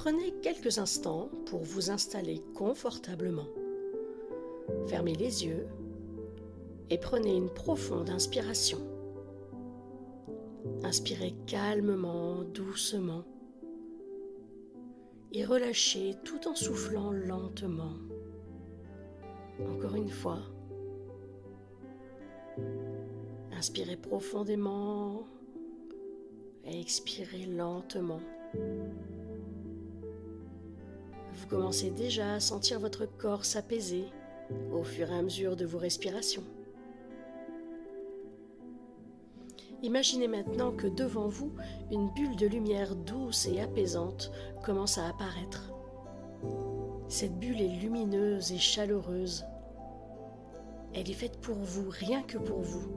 Prenez quelques instants pour vous installer confortablement. Fermez les yeux et prenez une profonde inspiration. Inspirez calmement, doucement et relâchez tout en soufflant lentement. Encore une fois. Inspirez profondément et expirez lentement. Vous commencez déjà à sentir votre corps s'apaiser au fur et à mesure de vos respirations. Imaginez maintenant que devant vous, une bulle de lumière douce et apaisante commence à apparaître. Cette bulle est lumineuse et chaleureuse. Elle est faite pour vous, rien que pour vous.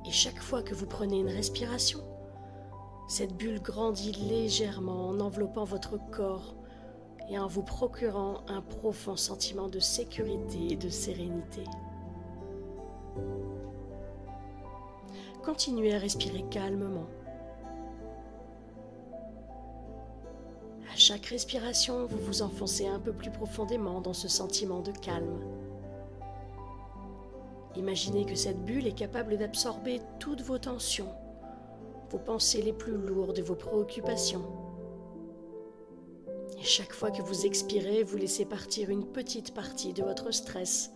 Et chaque fois que vous prenez une respiration, cette bulle grandit légèrement en enveloppant votre corps et en vous procurant un profond sentiment de sécurité et de sérénité. Continuez à respirer calmement. À chaque respiration, vous vous enfoncez un peu plus profondément dans ce sentiment de calme. Imaginez que cette bulle est capable d'absorber toutes vos tensions, vos pensées les plus lourdes et vos préoccupations. Et chaque fois que vous expirez, vous laissez partir une petite partie de votre stress.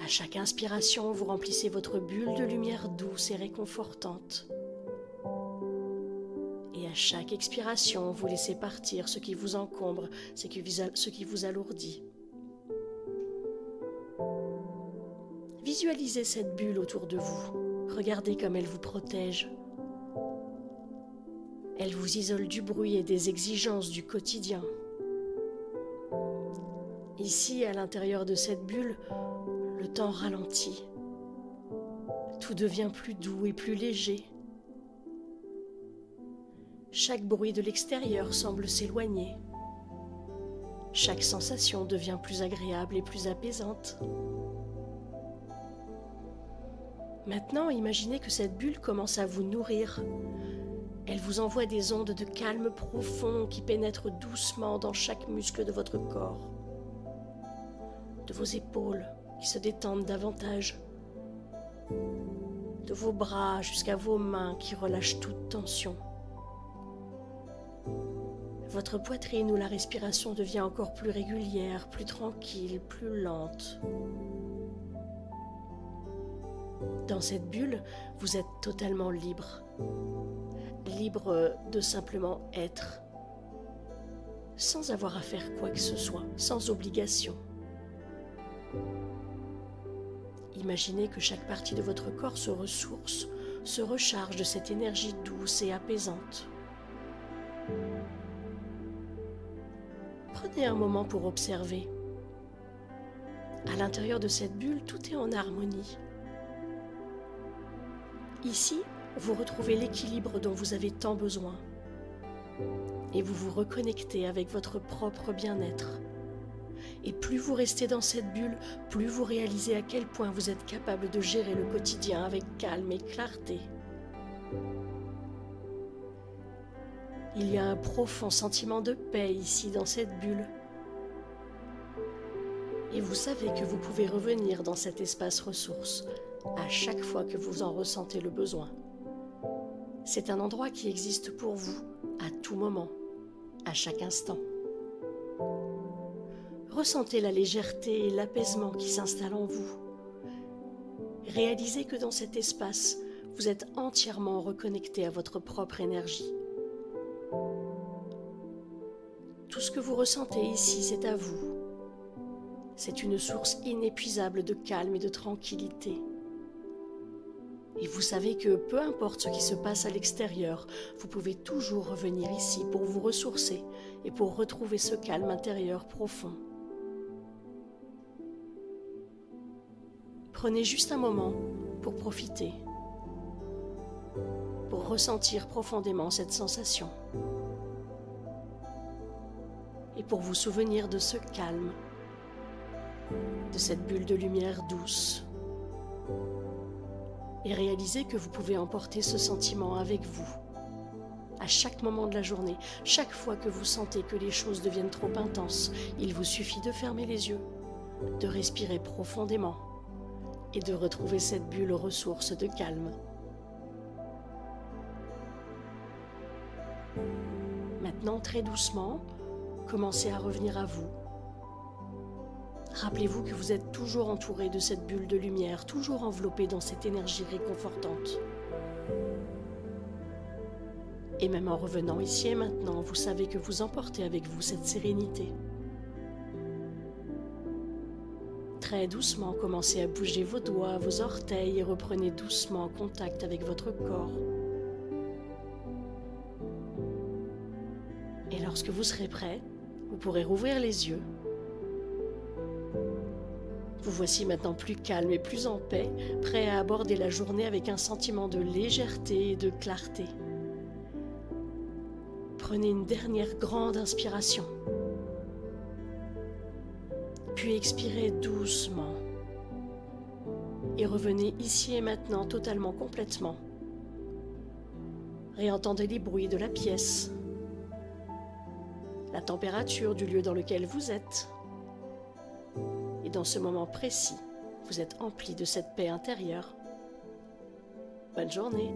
À chaque inspiration, vous remplissez votre bulle de lumière douce et réconfortante. Et à chaque expiration, vous laissez partir ce qui vous encombre, ce qui vous alourdit. Visualisez cette bulle autour de vous. Regardez comme elle vous protège. Elle vous isole du bruit et des exigences du quotidien. Ici, à l'intérieur de cette bulle, le temps ralentit. Tout devient plus doux et plus léger. Chaque bruit de l'extérieur semble s'éloigner. Chaque sensation devient plus agréable et plus apaisante. Maintenant, imaginez que cette bulle commence à vous nourrir. Elle vous envoie des ondes de calme profond qui pénètrent doucement dans chaque muscle de votre corps, de vos épaules qui se détendent davantage, de vos bras jusqu'à vos mains qui relâchent toute tension. Votre poitrine où la respiration devient encore plus régulière, plus tranquille, plus lente. Dans cette bulle, vous êtes totalement libre. Libre de simplement être, sans avoir à faire quoi que ce soit, sans obligation. Imaginez que chaque partie de votre corps se ressource, se recharge de cette énergie douce et apaisante. Prenez un moment pour observer. À l'intérieur de cette bulle, tout est en harmonie. Ici, vous retrouvez l'équilibre dont vous avez tant besoin et vous vous reconnectez avec votre propre bien-être. Et plus vous restez dans cette bulle, plus vous réalisez à quel point vous êtes capable de gérer le quotidien avec calme et clarté. Il y a un profond sentiment de paix ici dans cette bulle. Et vous savez que vous pouvez revenir dans cet espace ressource à chaque fois que vous en ressentez le besoin. C'est un endroit qui existe pour vous, à tout moment, à chaque instant. Ressentez la légèreté et l'apaisement qui s'installent en vous. Réalisez que dans cet espace, vous êtes entièrement reconnecté à votre propre énergie. Tout ce que vous ressentez ici, c'est à vous. C'est une source inépuisable de calme et de tranquillité. Et vous savez que peu importe ce qui se passe à l'extérieur, vous pouvez toujours revenir ici pour vous ressourcer et pour retrouver ce calme intérieur profond. Prenez juste un moment pour profiter, pour ressentir profondément cette sensation et pour vous souvenir de ce calme, de cette bulle de lumière douce. Et réalisez que vous pouvez emporter ce sentiment avec vous, À chaque moment de la journée, chaque fois que vous sentez que les choses deviennent trop intenses, il vous suffit de fermer les yeux, de respirer profondément et de retrouver cette bulle ressource de calme. Maintenant, très doucement, commencez à revenir à vous. Rappelez-vous que vous êtes toujours entouré de cette bulle de lumière, toujours enveloppé dans cette énergie réconfortante. Et même en revenant ici et maintenant, vous savez que vous emportez avec vous cette sérénité. Très doucement, commencez à bouger vos doigts, vos orteils et reprenez doucement contact avec votre corps. Et lorsque vous serez prêt, vous pourrez rouvrir les yeux. Vous voici maintenant plus calme et plus en paix, prêt à aborder la journée avec un sentiment de légèreté et de clarté. Prenez une dernière grande inspiration. Puis expirez doucement. Et revenez ici et maintenant totalement, complètement. Réentendez les bruits de la pièce, la température du lieu dans lequel vous êtes. Et dans ce moment précis, vous êtes empli de cette paix intérieure. Bonne journée.